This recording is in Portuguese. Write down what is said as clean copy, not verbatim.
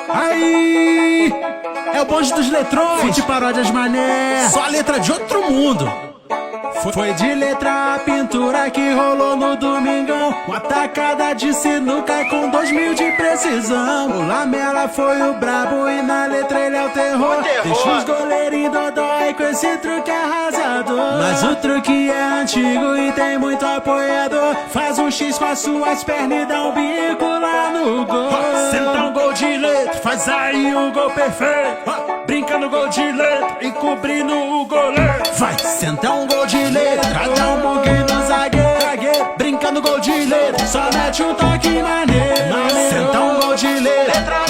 Aí, é o bonde dos letrões, feat paródias mané, só a letra de outro mundo. Foi de letra a pintura que rolou no domingão, uma tacada de sinuca com 2000 de precisão. O Lamela foi o brabo e na letra ele é o terror. Deixa os goleirinhos dodói com esse truque arrasador. Mas o truque é antigo e tem muito apoiador. Faz um X com as suas pernas e dá um bico lá no gol. Senta um gol de letra, faz aí um gol perfeito. Brinca no gol de letra e cobrindo o goleiro. Vai, senta um gol de letra, dá um bug no zagueiro. Brinca no gol de letra, só mete um toque maneiro. Senta um gol de letra,